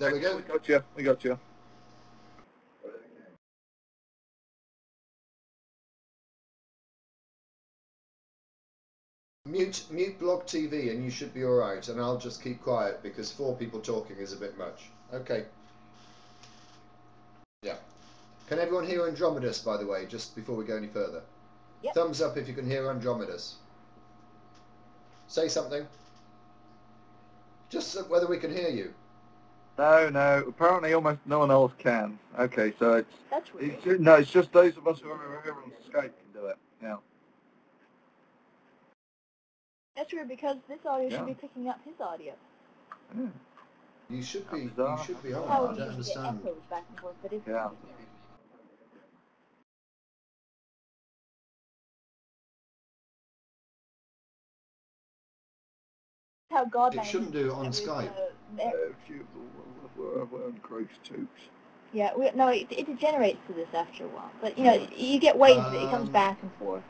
There we go. We got you. We got you. Mute BlogTV and you should be alright, and I'll just keep quiet because 4 people talking is a bit much. Okay. Yeah. Can everyone hear Andromedus, by the way, just before we go any further? Yep. Thumbs up if you can hear Andromedus. Say something. Just whether we can hear you. No. Apparently, almost no one else can. Okay, so it's. That's weird. It's just those of us who are here on Skype can do it. Yeah. That's weird because this audio should be picking up his audio. Yeah. You should be. You should be on. Oh, I don't understand. Echoes back and forth, but it's Yeah. how God It shouldn't do on managed Skype. We're on gross tubes. Yeah, it degenerates to this after a while. But, you know, you get waves of it. It comes back and forth.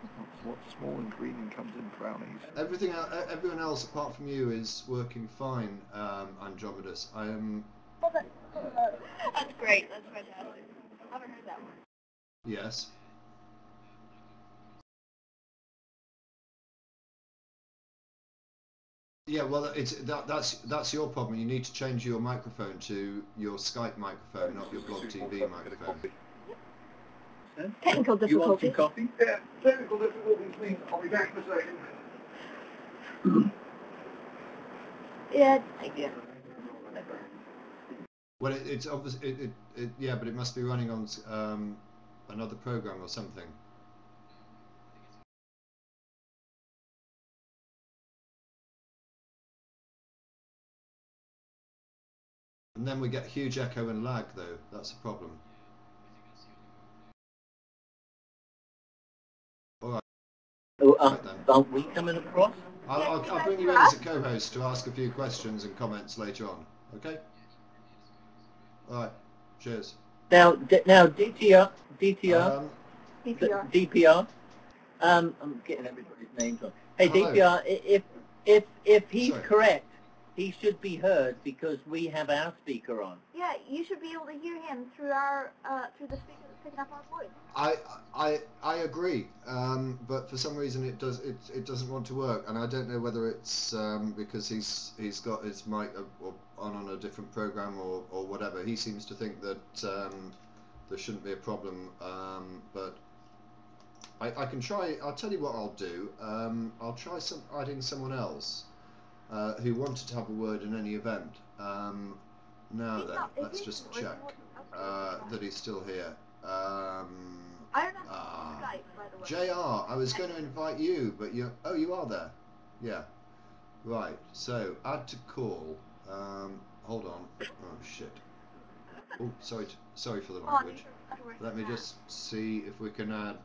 What small and green comes in brownies. Everyone else apart from you is working fine, Andromedus. I am... Well, that's great. That's fantastic. I haven't heard that one. Yes. Yeah, well, that's your problem. You need to change your microphone to your Skype microphone, not your BlogTV microphone. Technical difficulties. You want some coffee? Yeah, technical difficulties mean I'll be back in a second. Yeah, thank you. Well, it's obvious. Yeah, but it must be running on another program or something. And then we get huge echo and lag, though. That's a problem. All right. Oh, Right then. are we coming across? I'll bring you in as a co-host to ask a few questions and comments later on. Okay. All right. Cheers. Now DPR. I'm getting everybody's names on. Hey, hello. DPR. If he's Sorry. correct, he should be heard because we have our speaker on. Yeah, you should be able to hear him through our through the speaker that's picking up our voice. I agree, but for some reason it doesn't want to work, and I don't know whether it's because he's got his mic on a different program or whatever. He seems to think that there shouldn't be a problem, but I can try. I'll tell you what I'll do. I'll try adding someone else who wanted to have a word in any event. Now then, let's just check that he's still here. I don't know Skype, by the way. JR, I was going to invite you, but you are there. Yeah. Right, so add to call. Hold on. Oh shit. Oh, sorry for the language. Let me just see if we can add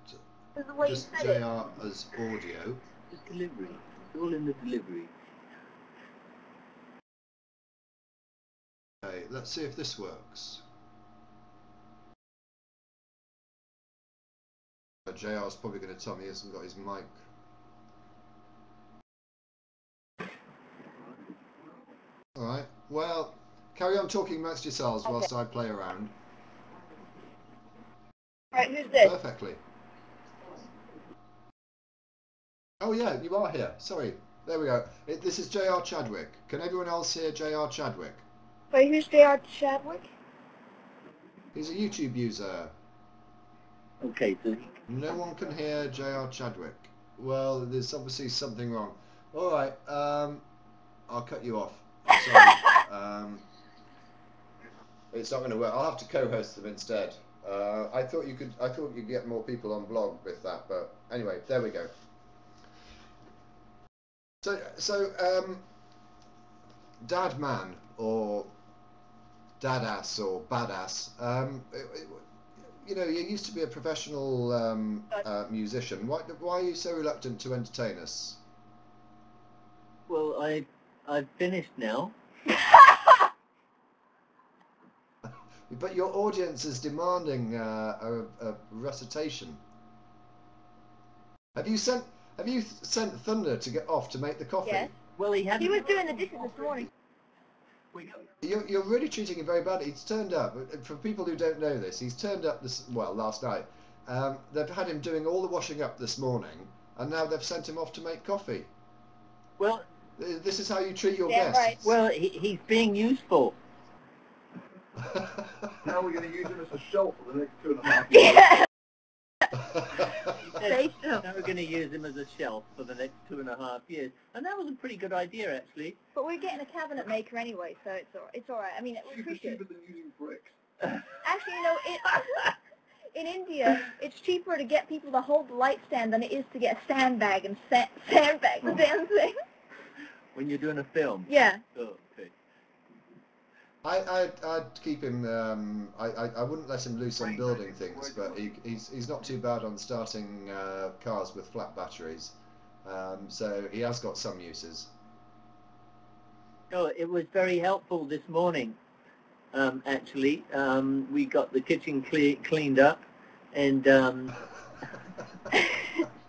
just JR as audio. The delivery. It's all in the delivery. Okay, let's see if this works. JR's probably going to tell me he hasn't got his mic. Alright, well, carry on talking amongst yourselves whilst I play around. Right, who's this? Perfectly. Oh yeah, you are here. Sorry. There we go. This is JR Chadwick. Can everyone else hear JR Chadwick? Wait, who's J.R. Chadwick? He's a YouTube user. Okay, so No one can hear JR Chadwick. Well, there's obviously something wrong. Alright, I'll cut you off. Sorry. It's not going to work. I'll have to co-host them instead. I thought you'd get more people on blog with that, but anyway, there we go. So Dad Man or Dadass or Badass, you know, you used to be a professional musician. Why are you so reluctant to entertain us? well, I've finished now. But your audience is demanding a recitation. Have you sent Thunder to get off to make the coffee? Yes. Well, he He was doing the dishes this morning. You're really treating him very badly. He's turned up. For people who don't know this, he's turned up last night. They've had him doing all the washing up this morning, and now they've sent him off to make coffee. Well, this is how you treat your Yeah, guests. right. well, he's being useful. Now we're going to use him as a shelf for the next 2.5 years. Yeah. Say so. Now we're going to use him as a shelf for the next 2.5 years. And that was a pretty good idea, actually. But we're getting a cabinet maker anyway, so it's all right. I mean, we appreciate it. Cheaper than using bricks. Actually, you know, in India, it's cheaper to get people to hold the light stand than it is to get a sandbag and sandbag the damn thing. When you're doing a film? Yeah. Oh, okay. I'd keep him. I wouldn't let him loose on building things, but he's not too bad on starting cars with flat batteries. So he has got some uses. Oh, it was very helpful this morning. Actually, we got the kitchen cleaned up, and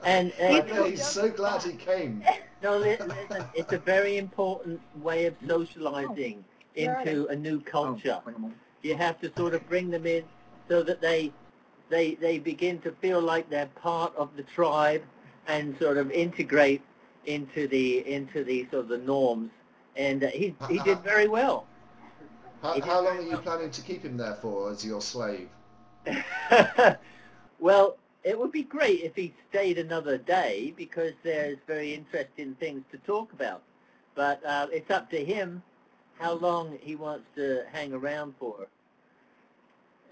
He's so glad he came. no, listen, it's a very important way of socializing into a new culture. You have to sort of bring them in so that they begin to feel like they're part of the tribe and sort of integrate into the sort of the norms. And he did very well. How long are you planning to keep him there for as your slave? Well, it would be great if he stayed another day because there's very interesting things to talk about. But it's up to him how long he wants to hang around for.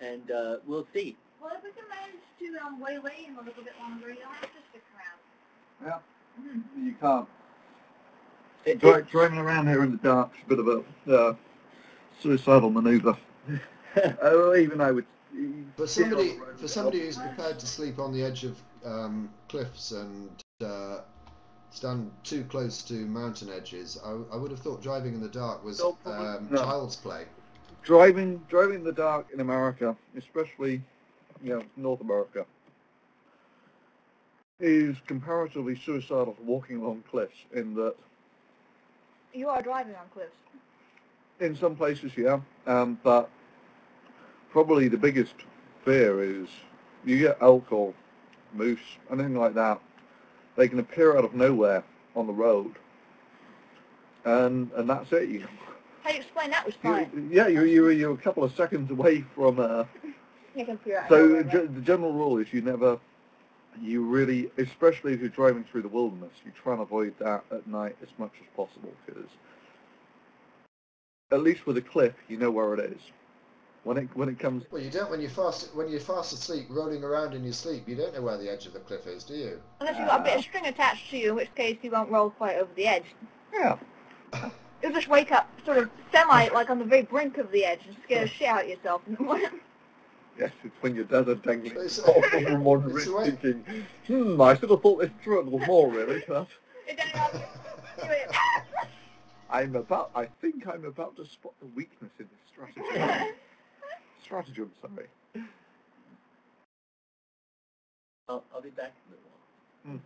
And we'll see. Well, if we can manage to waylay him a little bit longer, you don't have to stick around. Yeah. You can't. Driving around here in the dark is a bit of a suicidal manoeuvre. Even I would. For somebody who's prepared to sleep on the edge of cliffs and stand too close to mountain edges, I would have thought driving in the dark was child's play. Driving in the dark in America, especially North America, is comparatively suicidal to walking along cliffs. In that, You are driving on cliffs. in some places, yeah, but probably the biggest fear is you get elk or moose, anything like that. They can appear out of nowhere on the road, and that's it. How do you explain that was fine? You're a couple of seconds away from. You can figure out So nowhere, right? the general rule is you really, especially if you're driving through the wilderness, you try and avoid that at night as much as possible, because at least with a cliff, you know where it is. When it comes. Well, you don't when you're fast asleep, rolling around in your sleep. You don't know where the edge of the cliff is, do you? Unless you've got a bit of string attached to you, in which case you won't roll quite over the edge. Yeah. You'll just wake up sort of like on the very brink of the edge and scare the shit out of yourself in the morning. Yes, it's when you're desert dangling It's- off of a modern it's rich the way- thinking, I should have thought this through a little more, really. But I think I'm about to spot the weakness in this strategy. Stratagem, sorry. I'll be back in a little while.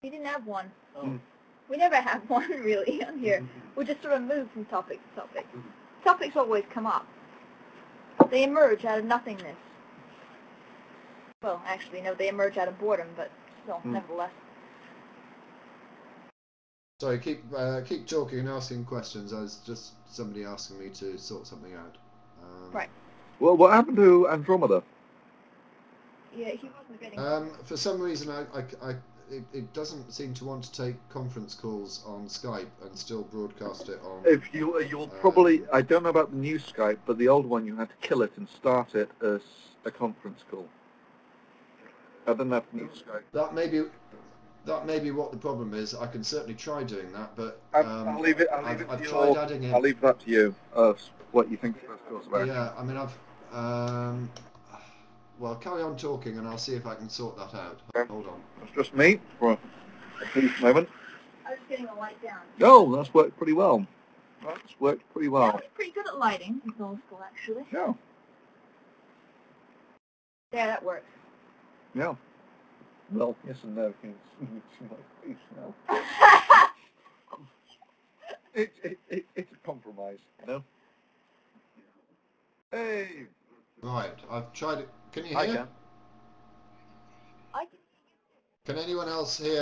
You didn't have one. Oh. We never have one, really, on here. We just sort of move from topic to topic. Topics always come up. They emerge out of nothingness. Well, actually, no, they emerge out of boredom, but still, nevertheless. Sorry, keep talking and asking questions. I was just somebody asking me to sort something out. Right. Well, what happened to Andromeda? Yeah, he wasn't getting... For some reason, it doesn't seem to want to take conference calls on Skype and still broadcast it on... If you'll probably, I don't know about the new Skype, but the old one you had to kill it and start it as a conference call. I don't know if the new Skype. That may be what the problem is. I can certainly try doing that, but I'll leave it. I've tried adding it. I'll leave that to you. What you think the first course about? Yeah, I mean, well, carry on talking, and I'll see if I can sort that out. Okay. Hold on. It's just me for a brief moment. I was getting a light down. Oh, that's worked pretty well. That's worked pretty I well. was pretty good at lighting in film school, actually. Yeah. Yeah, that works. Yeah. Well, yes and no. It's my face now. It's a compromise, you know? Hey! Right, I've tried it. Can you I hear? can. I Can anyone else hear?